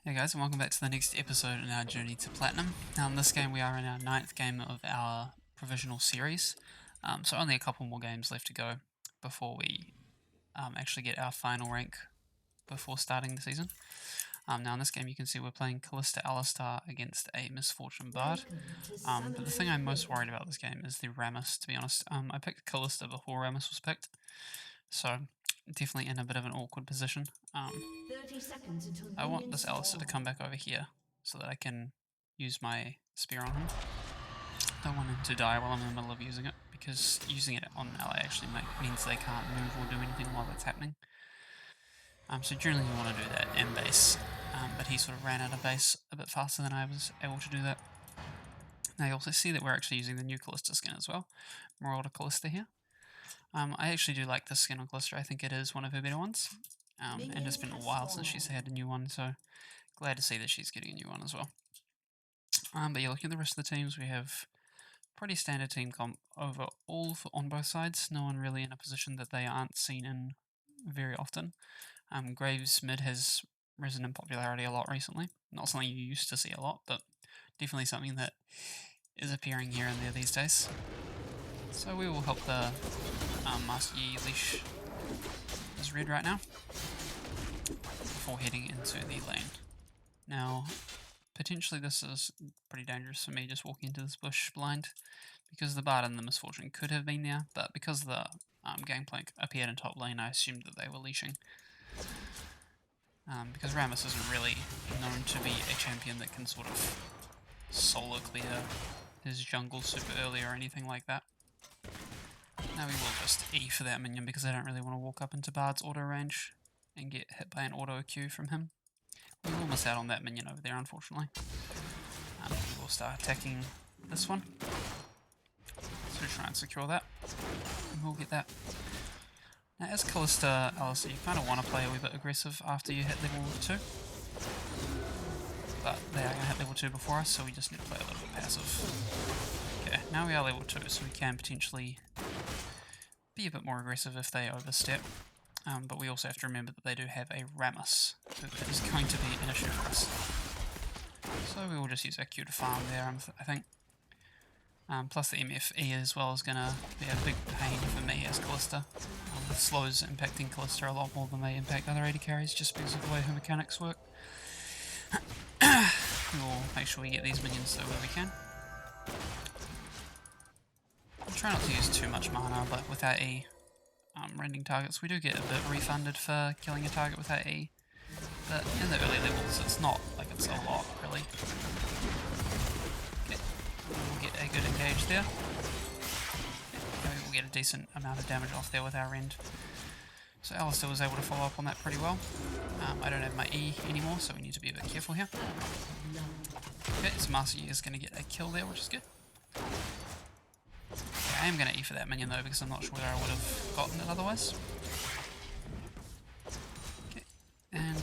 Hey guys, and welcome back to the next episode in our journey to Platinum. Now in this game we are in our 9th game of our provisional series, so only a couple more games left to go before we actually get our final rank before starting the season. Now in this game you can see we're playing Kalista Alistar against a Misfortune Bard, but the thing I'm most worried about this game is the Rammus, to be honest. I picked Kalista before Rammus was picked, so definitely in a bit of an awkward position. 30 seconds until I want minions this Alistar to spawn. come back over here so that I can use my spear on him. Don't want him to die while I'm in the middle of using it, because using it on an ally actually means they can't move or do anything while that's happening. So generally you want to do that in base, but he sort of ran out of base a bit faster than I was able to do that. Now you also see that we're actually using the new Kalista skin as well, Marauder Kalista here. I actually do like this skin on Kalista. I think it is one of her better ones, and it's been a while since she's had a new one, so glad to see that she's getting a new one as well. But yeah, looking at the rest of the teams, we have pretty standard team comp overall on both sides. No one really in a position that they aren't seen in very often. Graves mid has risen in popularity a lot recently. Not something you used to see a lot, but definitely something that is appearing here and there these days. So we will help the Master Yi leash his red right now before heading into the lane. Now, potentially this is pretty dangerous for me just walking into this bush blind, because the Bard and the Misfortune could have been there, but because the Gangplank appeared in top lane, I assumed that they were leashing. Because Rammus isn't really known to be a champion that can sort of solo clear his jungle super early or anything like that. Now we will just E for that minion, because I don't really want to walk up into Bard's auto range and get hit by an auto Q from him. We will miss out on that minion over there, unfortunately. We will start attacking this one. So try and secure that, and we'll get that. Now as Kalista Alistar, you kind of want to play a wee bit aggressive after you hit level 2. But they are going to hit level 2 before us, so we just need to play a little bit passive. Okay, now we are level 2, so we can potentially be a bit more aggressive if they overstep. But we also have to remember that they do have a Rammus, so that is going to be an issue for us. So we will just use our Q to farm there, I think. Plus the MFE as well is going to be a big pain for me as Kalista. With slows impacting Kalista a lot more than they impact other AD carries, just because of the way her mechanics work. We will make sure we get these minions though where we can. I'll try not to use too much mana, but with our E rending targets, we do get a bit refunded for killing a target with our E. But in the early levels, it's not like it's a lot, really. Okay, we'll get a good engage there. Okay, we'll get a decent amount of damage off there with our rend. So Alistar was able to follow up on that pretty well. I don't have my E anymore, so we need to be a bit careful here. Okay, so Master Yi is going to get a kill there, which is good. Okay, I am going to E for that minion though, because I'm not sure where I would have gotten it otherwise. Okay, and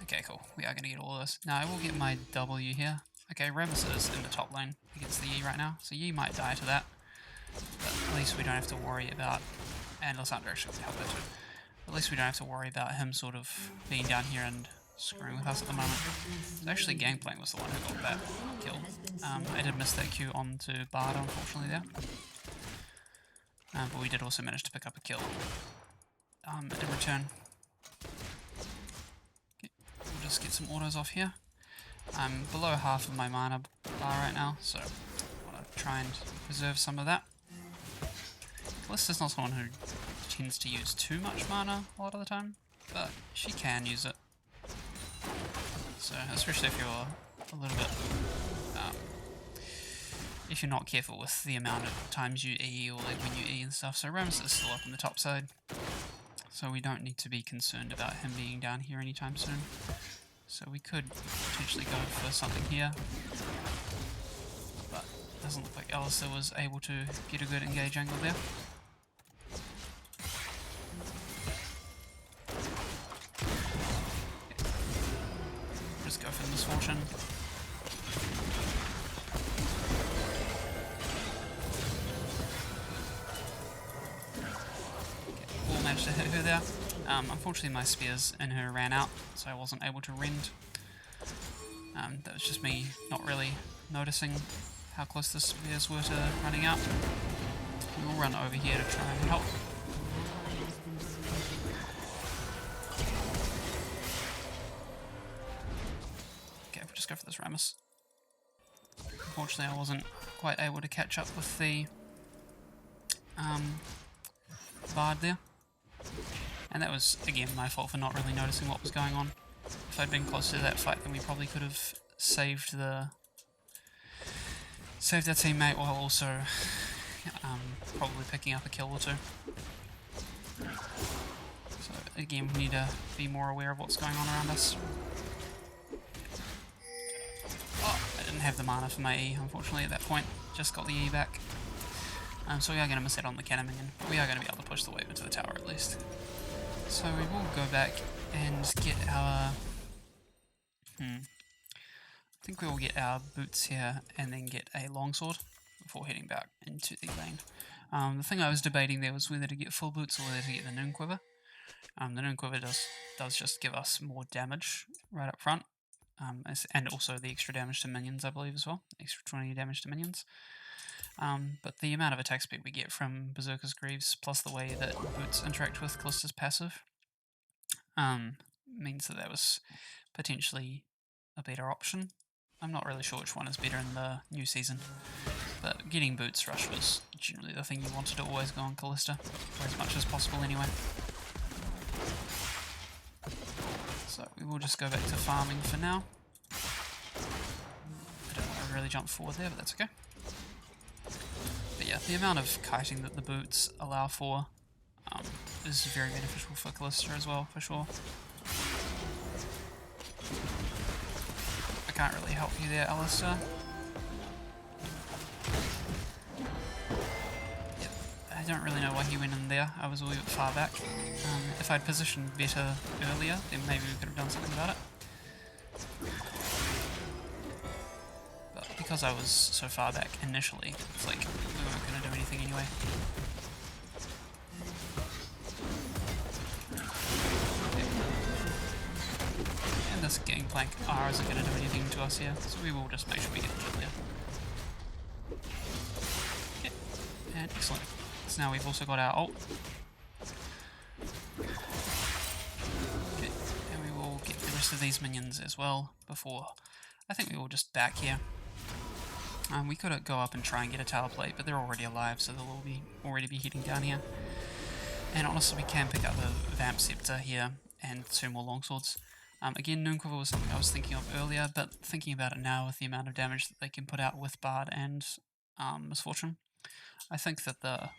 okay, cool. We are going to get all of this. Now I will get my W here. Okay, Rammus is in the top lane against the Yi right now, so Yi might die to that. But at least we don't have to worry about, and Lysandra actually would help that too. At least we don't have to worry about him sort of being down here and screwing with us at the moment. Actually, Gangplank was the one who got that kill. I did miss that Q onto Bard, unfortunately, there. But we did also manage to pick up a kill in return. Okay, we'll just get some autos off here. I'm below half of my mana bar right now, so I want to try and preserve some of that. Kalista's not someone who tends to use too much mana a lot of the time, but she can use it. So, especially if you're a little bit, if you're not careful with the amount of times you E or like when you E and stuff. So Rammus is still up on the top side, so we don't need to be concerned about him being down here anytime soon. So we could potentially go for something here, but it doesn't look like Alistar was able to get a good engage angle there. Just go for the Misfortune. We'll manage to hit her there. Unfortunately my spears in her ran out, so I wasn't able to rend. That was just me not really noticing how close the spears were to running out. We'll run over here to try and help. Okay, we'll just go for this Ramus. Unfortunately, I wasn't quite able to catch up with the Bard there. And that was, again, my fault for not really noticing what was going on. If I'd been closer to that fight, then we probably could have saved our teammate while also probably picking up a kill or two. So again, we need to be more aware of what's going on around us. Oh, I didn't have the mana for my E, unfortunately, at that point. Just got the E back. So we are going to miss out on the cannon minion, but we are going to be able to push the wave into the tower at least. So we will go back and get our... I think we will get our boots here and then get a longsword before heading back into the lane. The thing I was debating there was whether to get full boots or whether to get the Noon Quiver. The Noon Quiver does just give us more damage right up front, and also the extra damage to minions, I believe, as well. Extra 20 damage to minions. But the amount of attack speed we get from Berserker's Greaves, plus the way that boots interact with Kalista's passive, means that was potentially a better option. I'm not really sure which one is better in the new season, but getting boots rush was generally the thing you wanted to always go on Kalista, or as much as possible anyway. So we will just go back to farming for now. I don't want to really jump forward there, but that's okay. But yeah, the amount of kiting that the boots allow for is very beneficial for Kalista as well, for sure. I can't really help you there, Alistair. Yep. I don't really know why he went in there. I was a wee bit far back. If I'd positioned better earlier, then maybe we could have done something about it. But because I was so far back initially, it's like we weren't going to do anything anyway. This gangplank R isn't going to do anything to us here, so we will just make sure we get the kill there. Okay, and excellent. So now we've also got our ult. Okay, and we will get the rest of these minions as well before... I think we will just back here. We could go up and try and get a tower plate, but they're already alive, so they'll already be heading down here. And honestly, we can pick up the Vamp Scepter here and 2 more longswords. Again, Noon Quiver was something I was thinking of earlier, but thinking about it now with the amount of damage that they can put out with Bard and Misfortune, I think that the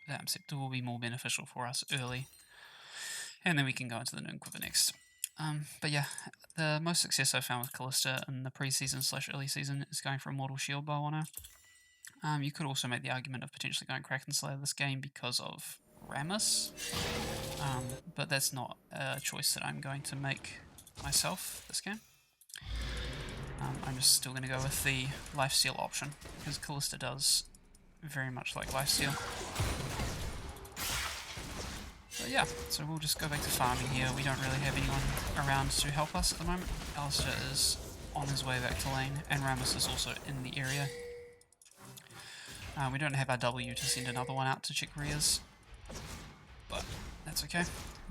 Vamp Scepter will be more beneficial for us early. And then we can go into the Noon Quiver next. But yeah, the most success I found with Kalista in the pre-season / early season is going for a Mortal Shield bow on her. You could also make the argument of potentially going Kraken Slayer this game because of Ramus, but that's not a choice that I'm going to make myself this game. I'm just still going to go with the lifesteal option, because Kalista does very much like lifesteal. But yeah, so we'll just go back to farming here. We don't really have anyone around to help us at the moment. Alistair is on his way back to lane, and Ramus is also in the area. We don't have our W to send another one out to check rears, but that's okay.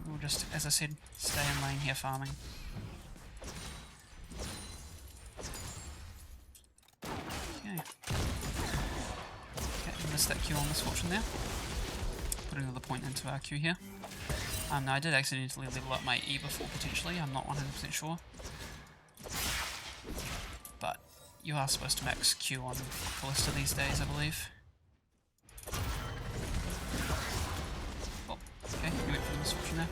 We'll just, as I said, stay in lane here farming. Okay. Okay, missed that Q on Misfortune there. Put another point into our Q here. Now I did accidentally level up my E before potentially, I'm not 100% sure. But you are supposed to max Q on Kalista these days, I believe. Oh, okay, you went for the Misfortune there.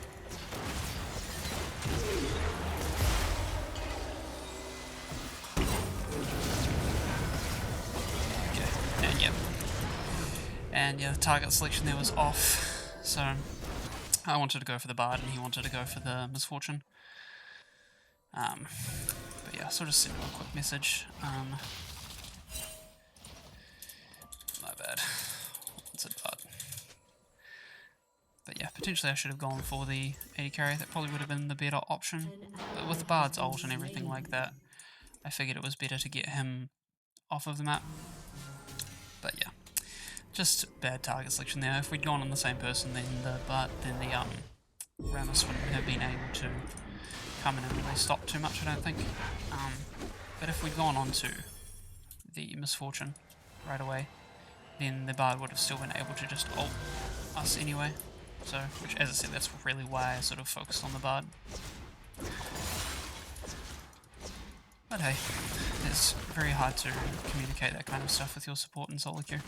Okay, and yep. And yeah, the target selection there was off, so I wanted to go for the Bard and he wanted to go for the Misfortune. But yeah, so just send him a quick message. My bad. What's it, Bard? But yeah, Potentially I should have gone for the AD carry, that probably would have been the better option. But with the Bard's ult and everything like that, I figured it was better to get him off of the map. But yeah, just bad target selection there. If we'd gone on the same person, then the Rammus wouldn't have been able to come in and really stop too much, I don't think. But if we'd gone on to the Misfortune right away, then the Bard would have still been able to just ult us anyway. So, which, as I said, that's really why I sort of focused on the Bard. But hey, it's very hard to communicate that kind of stuff with your support in solo queue.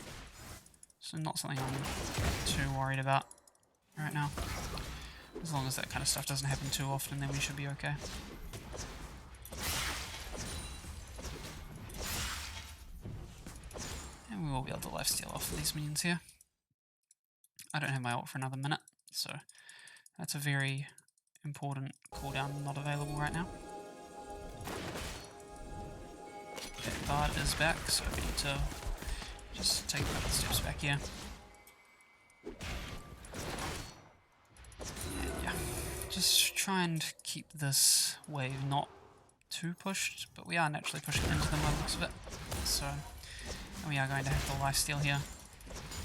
So not something I'm too worried about right now. As long as that kind of stuff doesn't happen too often, then we should be okay. And we will be able to lifesteal off of these minions here. I don't have my ult for another minute, so that's a very important cooldown not available right now. Okay, Bard is back, so we need to just take a couple steps back here. And yeah, just try and keep this wave not too pushed, but we are naturally pushing into them by the looks of it. So we are going to have to lifesteal here.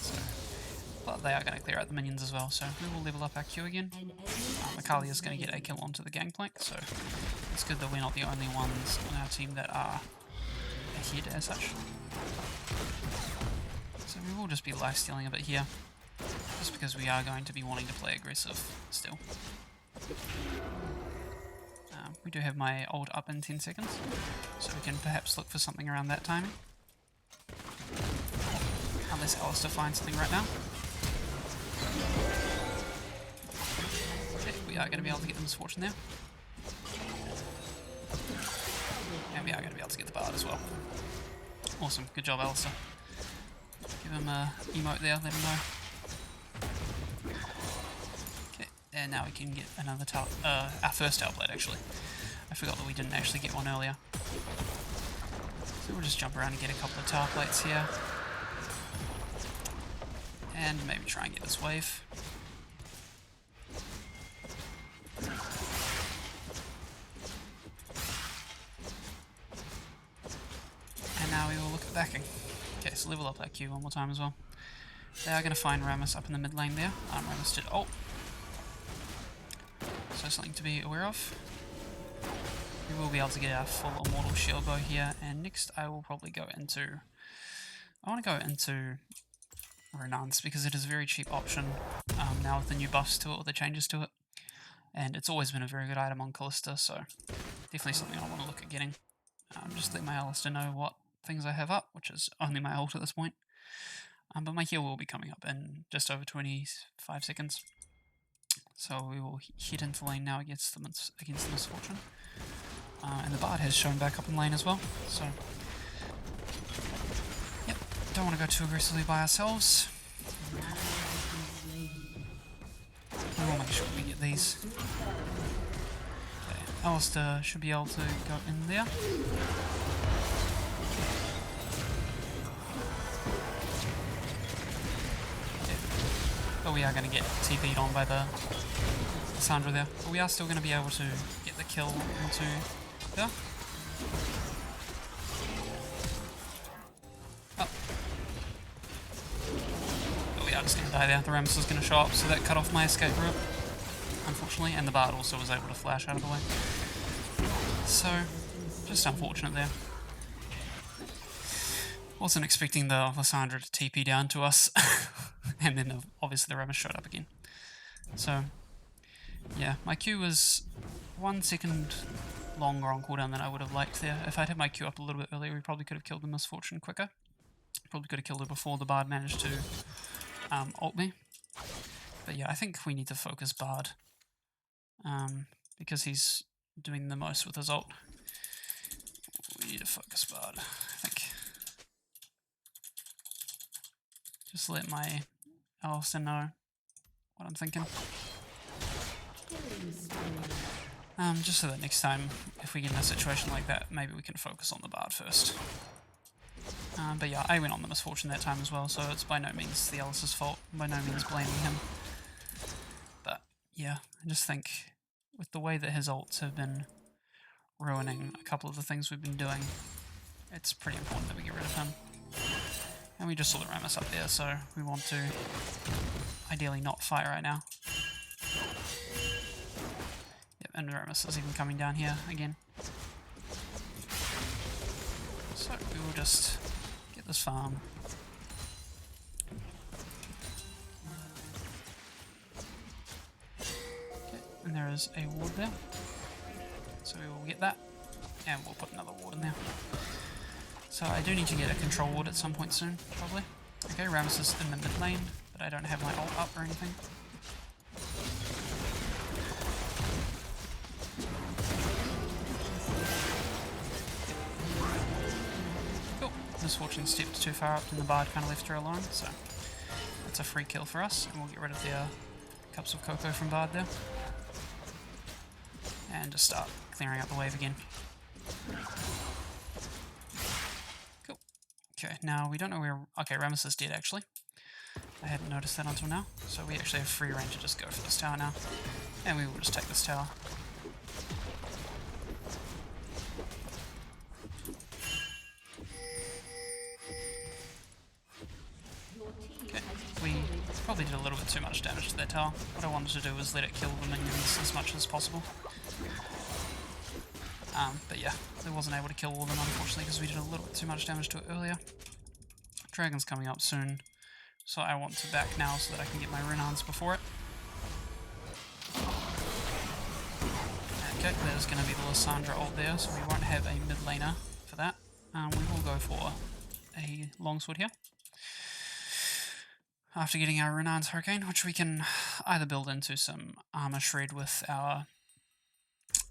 So, but they are going to clear out the minions as well, so we will level up our Q again. Akali is going to get a kill onto the gangplank, so it's good that we're not the only ones on our team that are ahead as such. So we will just be lifestealing a bit here, just because we are going to be wanting to play aggressive still. We do have my ult up in 10 seconds, so we can perhaps look for something around that timing. Unless Kalista finds something right now. Okay, we are going to be able to get the Misfortune there. And we are going to be able to get the Bard as well. Awesome, good job, Alistair. Give him a emote there, let him know. Okay, and now we can get another our first Talblade actually. I forgot that we didn't actually get one earlier. So we'll just jump around and get a couple of tower plates here. And maybe try and get this wave. And now we will look at backing. Okay, so level up that Q one more time as well. They are going to find Rammus up in the mid lane there. Rammus did ult. So something to be aware of. We will be able to get our full Immortal Shield Bow here, and next I will probably go into... I want to go into Renance because it is a very cheap option now with the new buffs to it, or the changes to it. And it's always been a very good item on Kalista, so definitely something I want to look at getting. Just let my Alistair know what things I have up, which is only my ult at this point. But my heal will be coming up in just over 25 seconds. So we will head into lane now against the Misfortune. And the Bard has shown back up in lane as well, so yep, don't want to go too aggressively by ourselves. We will make sure we get these. Okay, Alistair should be able to go in there. Okay. But we are going to get TP'd on by the Sandra there. But we are still going to be able to get the kill into there. Oh. But we are just going to die there. The Rammus is going to show up, so that cut off my escape route, unfortunately, and the Bard also was able to flash out of the way. So, just unfortunate there. Wasn't expecting the Lysandra to TP down to us, and then obviously the Rammus showed up again. So, yeah, my Q was 1 second longer on cooldown than I would have liked there. If I'd had my Q up a little bit earlier, we probably could have killed the Misfortune quicker. Probably could have killed her before the Bard managed to ult me. But yeah, I think we need to focus Bard, because he's doing the most with his ult. We need to focus Bard, I think. Just let my Alistair know what I'm thinking. Just so that next time, if we get in a situation like that, maybe we can focus on the Bard first. But yeah, I went on the Misfortune that time as well, so it's by no means the Alice's fault, by no means blaming him. yeah, I just think with the way that his ults have been ruining a couple of the things we've been doing, it's pretty important that we get rid of him. And we just saw the Rammus up there, so we want to ideally not fight right now. Yep, and Rammus is even coming down here again. So we will just get this farm. Okay, and there is a ward there. So we will get that, and we'll put another ward in there. So I do need to get a control ward at some point soon, probably. Okay, Rammus is in the mid lane, but I don't have my ult up or anything. Cool. Misfortune stepped too far up and the Bard kind of left her alone, so that's a free kill for us, and we'll get rid of the cups of cocoa from Bard there. And just start clearing out the wave again. Cool. Okay, now we don't know where... Okay, Rammus is dead actually. I hadn't noticed that until now. So we actually have free reign to just go for this tower now. And we will just take this tower. Okay, we probably did a little bit too much damage to that tower. What I wanted to do was let it kill the minions as much as possible. But yeah, it wasn't able to kill all of them unfortunately because we did a little bit too much damage to it earlier. Dragon's coming up soon, so I want to back now so that I can get my Renans before it. Okay, there's going to be the Lysandra ult there, so we won't have a mid laner for that. We will go for a longsword here. After getting our Renan's Hurricane, which we can either build into some armor shred with our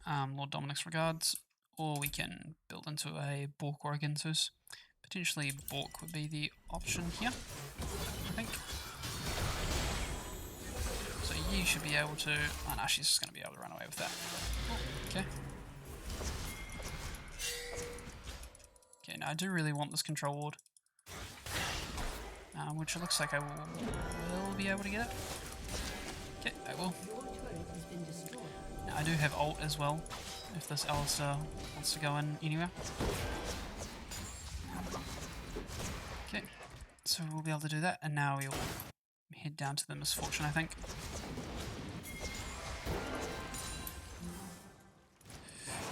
Lord Dominic's Regards, or we can build into a Bork or a Ginsus. Potentially Bork would be the option here, I think. So you should be able to... Oh no, she's just going to be able to run away with that. Oh, okay. Okay, now I do really want this control ward. Which it looks like I will be able to get it. Okay, I will. Now I do have ult as well, if this Kalista wants to go in anywhere. Okay, so we'll be able to do that, and now we'll head down to the Misfortune, I think.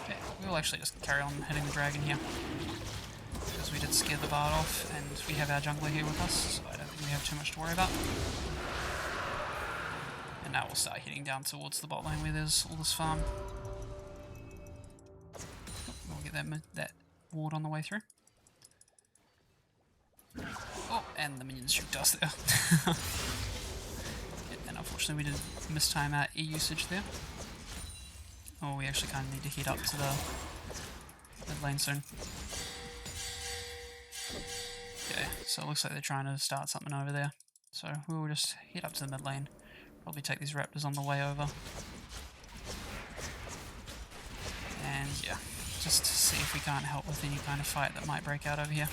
Okay, we'll actually just carry on hitting the dragon here, because we did scare the Bard off, and we have our jungler here with us, so I don't think we have too much to worry about. And now we'll start heading down towards the bot lane where there's all this farm. We'll get that ward on the way through. Oh, and the minions shoot us there. Yeah, and unfortunately we did mistime our E usage there. Oh, we actually kind of need to head up to the mid lane soon. Okay, so it looks like they're trying to start something over there. So we'll just head up to the mid lane. Probably take these raptors on the way over. And yeah, just to see if we can't help with any kind of fight that might break out over here.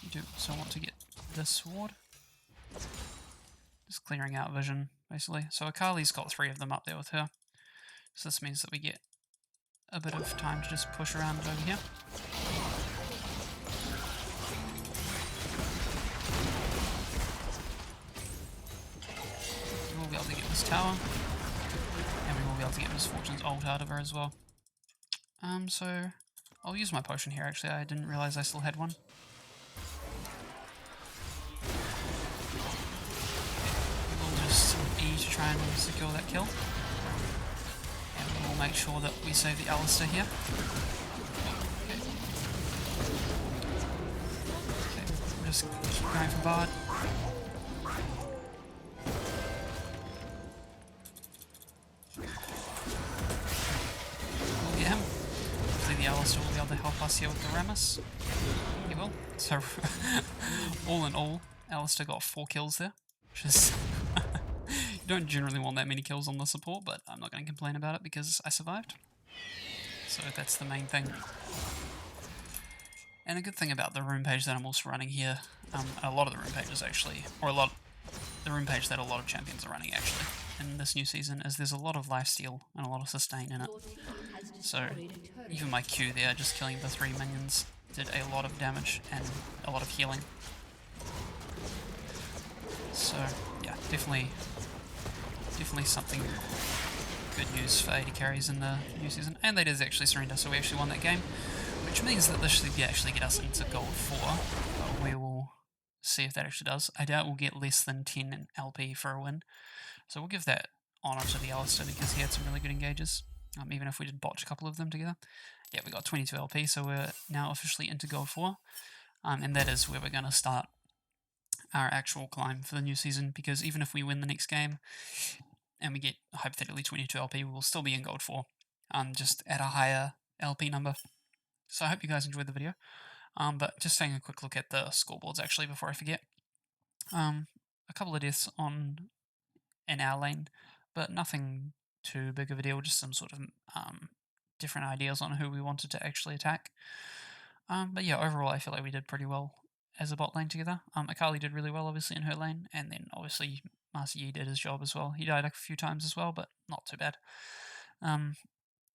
We do also want to get this ward. Just clearing out vision, basically. So Akali's got 3 of them up there with her. So this means that we get a bit of time to just push around over here. We'll be able to get this tower. And we will be able to get Misfortune's ult out of her as well. So I'll use my potion here actually. I didn't realise I still had one. We'll just E to try and secure that kill. And we'll make sure that we save the Kalista here. Okay. Okay, we're just keep going for Bard. We'll get him. Hopefully the Kalista will be able to help us here with the Rammus. He will. So all in all, Kalista got 4 kills there, which is... You don't generally want that many kills on the support, but I'm not going to complain about it because I survived. So that's the main thing. And a good thing about the rune page that I'm also running here, a lot of the rune pages actually, or the room page that a lot of champions are running actually in this new season is there's a lot of lifesteal and a lot of sustain in it. Your team has So destroyed a turret. even my Q there, just killing the 3 minions, did a lot of damage and a lot of healing. So yeah, definitely something good news for AD carries in the new season. And they did actually surrender, so we actually won that game, which means that this should actually get us into gold 4. But we will see if that actually does. I doubt we'll get less than 10 LP for a win, so we'll give that honour to the Alistair because he had some really good engages, even if we did botch a couple of them together. Yeah, we got 22 LP, so we're now officially into gold 4, and that is where we're going to start our actual climb for the new season, because even if we win the next game and we get hypothetically 22 LP, we will still be in gold 4, just at a higher LP number. So I hope you guys enjoyed the video, but just taking a quick look at the scoreboards actually before I forget. A couple of deaths in our lane, but nothing too big of a deal, just some sort of different ideas on who we wanted to actually attack. But yeah, overall I feel like we did pretty well as a bot lane together. Akali did really well obviously in her lane, and then obviously Master Yi did his job as well. He died a few times as well, but not too bad.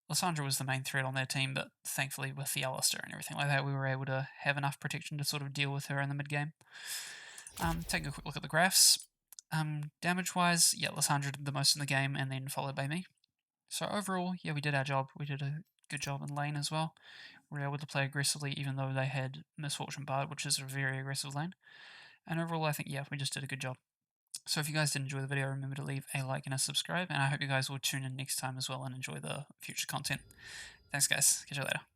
Lysandra was the main threat on their team, but thankfully with the Alistair and everything like that, we were able to have enough protection to sort of deal with her in the mid game. Taking a quick look at the graphs. Damage-wise, yeah, Lysandra did the most in the game, and then followed by me. So overall, yeah, we did our job. We did a good job in lane as well. We were able to play aggressively, even though they had Misfortune Bard, which is a very aggressive lane. And overall, I think, yeah, we just did a good job. So if you guys did enjoy the video, remember to leave a like and a subscribe, and I hope you guys will tune in next time as well and enjoy the future content. Thanks, guys. Catch you later.